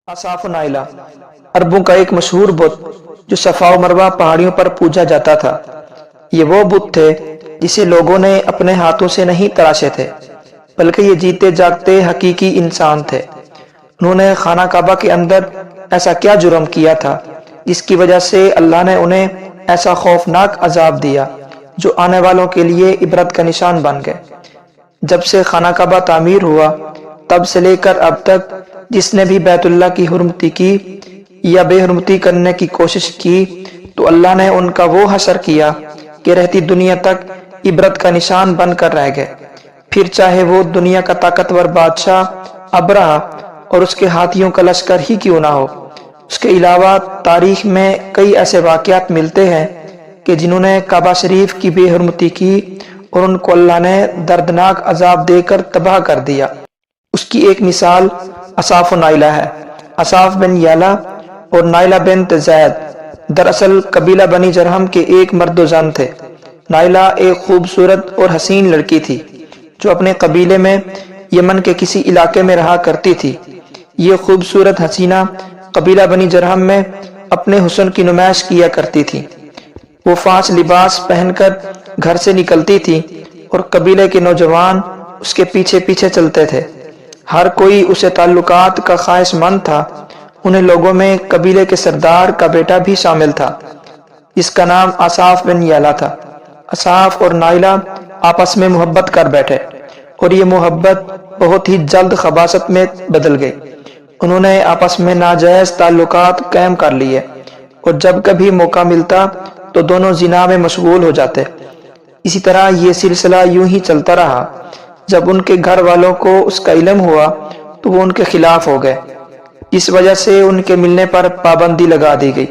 Asaf Naila अरबों का एक मशहूर बुत जो सफा और मरवा पहाड़ियों पर पूजा जाता था। ये वो बुत थे जिसे लोगों ने अपने हाथों से नहीं तराशे थे, बल्कि ये जीते जागते हकीकी इंसान थे। उन्होंने खाना काबा के अंदर ऐसा क्या जुर्म किया था जिसकी वजह से अल्लाह ने उन्हें ऐसा खौफनाक अजाब दिया जो आने वालों के लिए इबरत का निशान बन गए। जब से खाना काबा तामीर हुआ तब से लेकर अब तक जिसने भी बैतुल्लाह की हुर्मती की या बेहुर्मती करने की कोशिश की तो अल्लाह ने उनका वो हशर किया कि रहती दुनिया तक इबरत का निशान बनकर रह गए। फिर चाहे वो दुनिया का ताकतवर बादशाह अबरहा और उसके हाथियों का लश्कर ही क्यों ना हो। उसके अलावा तारीख में कई ऐसे वाक़यात मिलते हैं कि जिन्होंने काबा शरीफ की बेहुर्मती की और उनको अल्लाह ने दर्दनाक अजाब देकर तबाह कर दिया। उसकी एक मिसाल असाफ नाइला है। असाफ बिन याला और नाइला बिन्त ज़ैद दरअसल कबीला बनी जरहम के एक मर्द जन थे। नाइला एक खूबसूरत और हसीन लड़की थी जो अपने कबीले में यमन के किसी इलाके में रहा करती थी। ये खूबसूरत हसीना कबीला बनी जरहम में अपने हुस्न की नुमाइश किया करती थी। वो फांस लिबास पहनकर घर से निकलती थी और कबीले के नौजवान उसके पीछे पीछे चलते थे। हर कोई उसे ताल्लुकात का ख्वाहिशमंद था। उन्हें लोगों में कबीले के सरदार का बेटा भी शामिल था जिसका नाम असाफ बिन याला था। असाफ और नाइला आपस में मोहब्बत कर बैठे और ये मोहब्बत बहुत ही जल्द खबासत में बदल गई। उन्होंने आपस में नाजायज ताल्लुकात कायम कर लिए और जब कभी मौका मिलता तो दोनों जिना में मशगूल हो जाते। इसी तरह ये सिलसिला यूं ही चलता रहा। जब उनके घर वालों को उसका इल्म हुआ तो वो उनके खिलाफ हो गए। इस वजह से उनके मिलने पर पाबंदी लगा दी गई।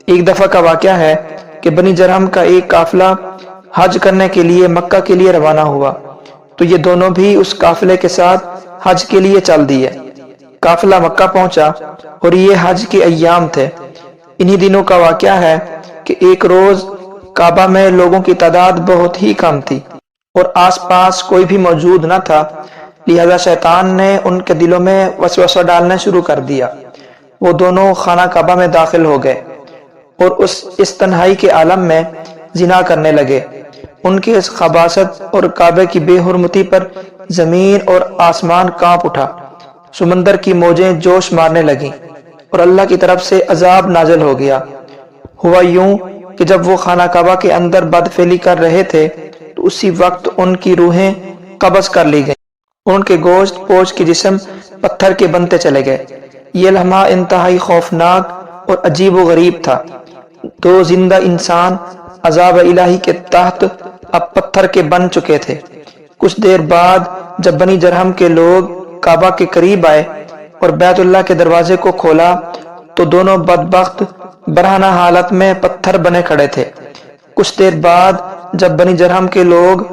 एक दफा का वाकया है कि बनी जरहम का एक काफिला हज करने के लिए मक्का के लिए रवाना हुआ तो ये दोनों भी उस काफिले के साथ हज के लिए चल दिए। काफिला मक्का पहुंचा और ये हज के अय्याम थे। इन्हीं दिनों का वाकया है कि एक रोज काबा में लोगों की तादाद बहुत ही कम थी और आसपास कोई भी मौजूद न था। लिहाजा शैतान ने उनके दिलों में वसवसा डालना शुरू कर दिया। वो दोनों खाना काबा में दाखिल हो गए और इस तन्हाई के आलम में जिना करने लगे। उनके इस खबासत और काबे की बेहुरमती पर जमीन और आसमान कांप उठा। समंदर की मौजें जोश मारने लगीं और अल्लाह की तरफ से अजाब नाजिल हो गया। हुआ यूं कि जब वो खाना काबा के अंदर बदफेली कर रहे थे तो उसी वक्त उनकी रूहें कब्ज कर ली गई। उनके गोश्त पोश के जिस्म पत्थर के बनते चले गए। ये लम्हा इंतहाई खौफनाक और अजीब व गरीब था। दो जिंदा इंसान अजाब इलाही के तहत अब पत्थर के बन चुके थे। कुछ देर बाद जब बनी जरहम के लोग काबा के करीब आए और बैतुल्लाह के दरवाजे को खोला तो दोनों बदबख्त बरहना हालत में पत्थर बने खड़े थे। कुछ देर बाद जब बनी जरहम के लोग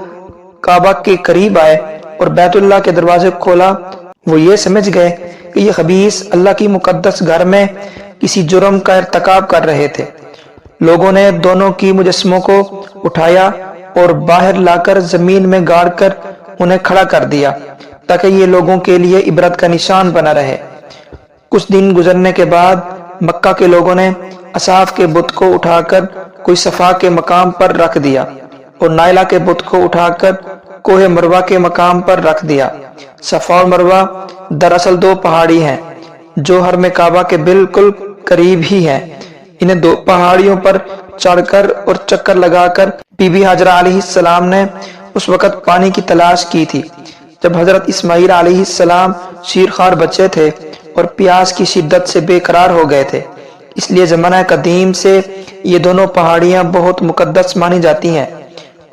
काबा के करीब आए और बैतुल्लाह के दरवाजे को खोला वो ये समझ गए कि ये खबीस अल्लाह की मुकद्दस घर में किसी जुर्म का इर्तकाब कर रहे थे। लोगों ने दोनों की मुजस्समों को उठाया और बाहर लाकर जमीन में गाड़ कर उन्हें खड़ा कर दिया ताकि ये लोगों के लिए इबरत का निशान बना रहे। कुछ दिन गुजरने के बाद मक्का के लोगों ने असाफ के बुत को उठाकर कोई सफा के मकाम पर रख दिया और नाइला के बुत को उठाकर कोहे मरवा के मकाम पर रख दिया। सफा और मरवा दरअसल दो पहाड़ी हैं जो हरम काबा के बिल्कुल करीब ही हैं। इन्हें दो पहाड़ियों पर चढ़कर और चक्कर लगाकर बीबी हाजरा अलैहिस्सलाम ने उस वक़्त पानी की तलाश की थी जब हजरत इस्माईल अलैहिस्सलाम शीरखार बच्चे थे और प्यास की शिद्दत से बेकरार हो गए थे। इसलिए ज़माना कदीम से ये दोनों पहाड़ियां बहुत मुकद्दस मानी जाती हैं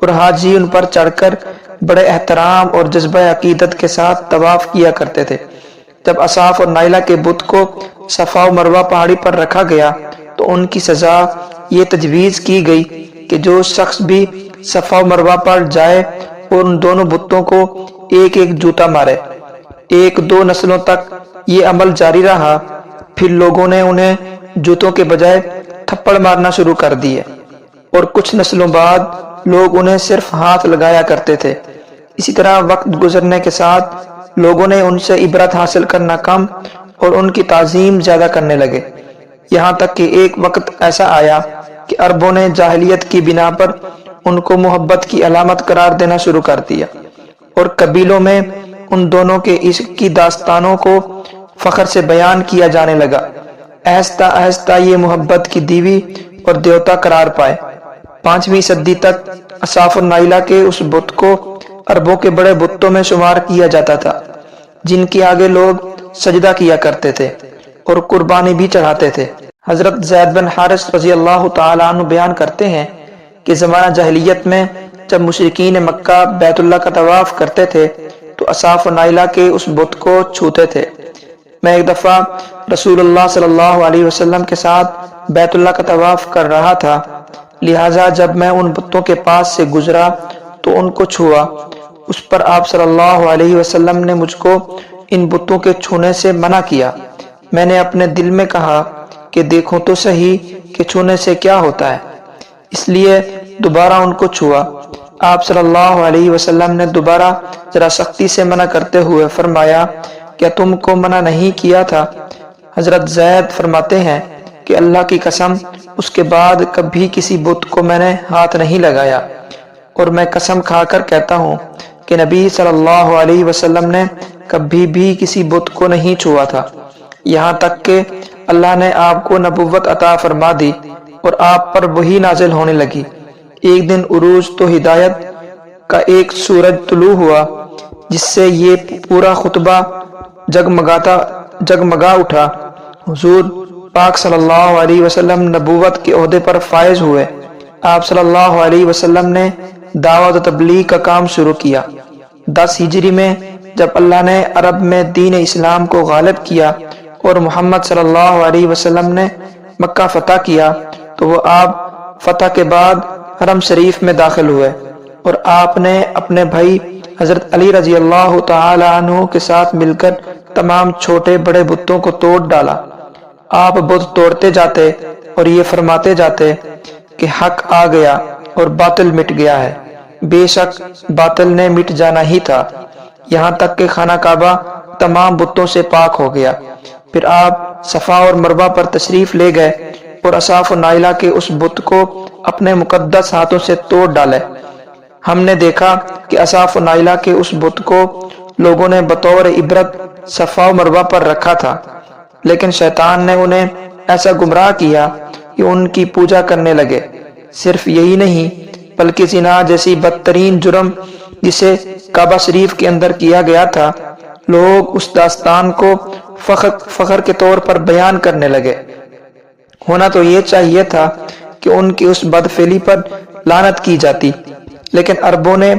और हाजी उन पर चढ़कर बड़े एहतराम और जज्बा अकीदत के साथ तवाफ किया करते थे। जब असाफ और नाइला के बुत को सफा और मरवा पहाड़ी पर रखा गया तो उनकी सजा ये तजवीज़ की गई कि जो शख्स भी सफा और मरवा पर जाए और उन दोनों बुतों को एक एक जूता मारे। एक दो नस्लों तक ये अमल जारी रहा। फिर लोगों ने उन्हें जूतों के बजाय थप्पड़ मारना शुरू कर दिए और कुछ नस्लों बाद लोग उन्हें सिर्फ हाथ लगाया करते थे। इसी तरह वक्त गुजरने के साथ लोगों ने उनसे इबरत हासिल करना कम اور ان کی تعظیم زیادہ کرنے لگے، یہاں تک کہ ایک وقت ایسا آیا کہ عربوں نے جاہلیت کی بنا پر ان کو محبت کی علامت قرار دینا شروع کر دیا، اور قبیلوں میں ان دونوں کے عشق کی داستانوں کو فخر سے بیان کیا جانے لگا۔ آہستہ آہستہ یہ محبت کی دیوی اور دیوتا قرار پائے۔ 5ویں صدی تک اصاف النائلہ کے اس بت کو عربوں کے بڑے بتوں میں شمار کیا جاتا تھا، جن کے آگے لوگ سجدہ کیا کرتے تھے اور قربانی بھی چڑھاتے تھے۔ حضرت زید بن حارث رضی اللہ تعالیٰ عنہ بیان کرتے ہیں کہ زمانہ جاہلیت میں جب مشرکین مکہ بیت اللہ کا طواف کرتے تھے تو اصاف النائلہ کے اس بت کو چھوتے تھے۔ میں ایک دفعہ رسول اللہ صلی اللہ علیہ وسلم کے ساتھ بیت اللہ کا طواف کر رہا تھا، لہٰذا جب میں ان بتوں کے پاس سے گزرا تو ان کو چھوا۔ اس پر آپ صلی اللہ علیہ وسلم نے مجھ کو ان بتوں کے چھونے سے منع کیا۔ میں نے اپنے دل میں کہا کہ دیکھوں تو صحیح کہ چھونے سے کیا ہوتا ہے، اس لیے دوبارہ ان کو چھوا۔ آپ صلی اللہ علیہ وسلم نے دوبارہ ذرا سختی سے منع کرتے ہوئے فرمایا، کیا تم کو منع نہیں کیا تھا؟ حضرت زید فرماتے ہیں کہ اللہ کی قسم اس کے بعد کبھی کسی بت کو میں نے ہاتھ نہیں لگایا، اور میں قسم کھا کر کہتا ہوں کہ نبی صلی اللہ علیہ وسلم نے کبھی بھی کسی بت کو نہیں چھوا تھا، یہاں تک کہ اللہ نے آپ کو نبوت عطا فرما دی اور آپ پر وحی نازل ہونے لگی۔ ایک دن عروج تو ہدایت کا ایک سورج طلوع ہوا جس سے یہ پورا خطبہ جگمگا اٹھا۔ حضور پاک صلی اللہ علیہ وسلم نبوت کے عہدے پر فائز ہوئے۔ آپ صلی اللہ علیہ وسلم نے دعوت و تبلیغ کا کام شروع کیا۔ 10 ہجری میں جب اللہ نے عرب میں دین اسلام کو غالب کیا اور محمد صلی اللہ علیہ وسلم نے مکہ فتح کیا تو وہ آپ فتح کے بعد حرم شریف میں داخل ہوئے، اور آپ نے اپنے بھائی حضرت علی رضی اللہ تعالی عنہ کے ساتھ مل کر تمام چھوٹے بڑے بتوں کو توڑ ڈالا۔ آپ بت توڑتے جاتے اور یہ فرماتے جاتے کہ حق آ گیا اور باطل مٹ گیا ہے۔ بے شک باطل نے مٹ جانا ہی تھا، یہاں تک کہ خانہ کعبہ تمام بتوں سے پاک ہو گیا۔ پھر آپ صفا اور مروہ پر تشریف لے گئے اور اصاف النائلہ کے اس بت کو اپنے مقدس ہاتھوں سے توڑ ڈالے۔ ہم نے دیکھا کہ اصاف النائلہ کے اس بت کو لوگوں نے بطور عبرت صفا و مروہ پر رکھا تھا، لیکن شیطان نے انہیں ایسا گمراہ کیا کہ ان کی پوجا کرنے لگے۔ صرف یہی نہیں بلکہ زنا جیسی بدترین جرم جسے کعبہ شریف کے اندر کیا گیا تھا، لوگ اس داستان کو فخر کے طور پر بیان کرنے لگے۔ ہونا تو یہ چاہیے تھا کہ ان کی اس بدفعلی پر لعنت کی جاتی، لیکن عربوں نے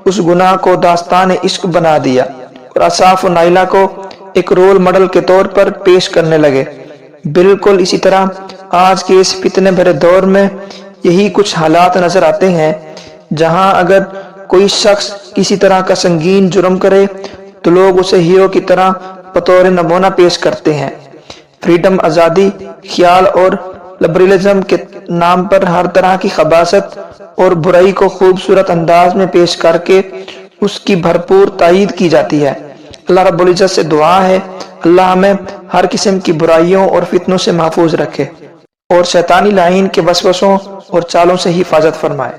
اس گناہ کو داستان عشق بنا دیا اور اصاف النائلہ کو ایک رول ماڈل کے طور پر پیش کرنے لگے۔ بالکل اسی طرح آج کے اس فتنے بھرے دور میں یہی کچھ حالات نظر آتے ہیں، جہاں اگر کوئی شخص کسی طرح کا سنگین جرم کرے تو لوگ اسے ہیرو کی طرح بطور نمونہ پیش کرتے ہیں۔ فریڈم، آزادی، خیال اور لبرلزم کے نام پر ہر طرح کی خباثت اور برائی کو خوبصورت انداز میں پیش کر کے اس کی بھرپور تائید کی جاتی ہے۔ اللہ رب العزت سے دعا ہے اللہ ہمیں ہر قسم کی برائیوں اور فتنوں سے محفوظ رکھے اور شیطانی لعین کے وسوسوں اور چالوں سے حفاظت فرمائے۔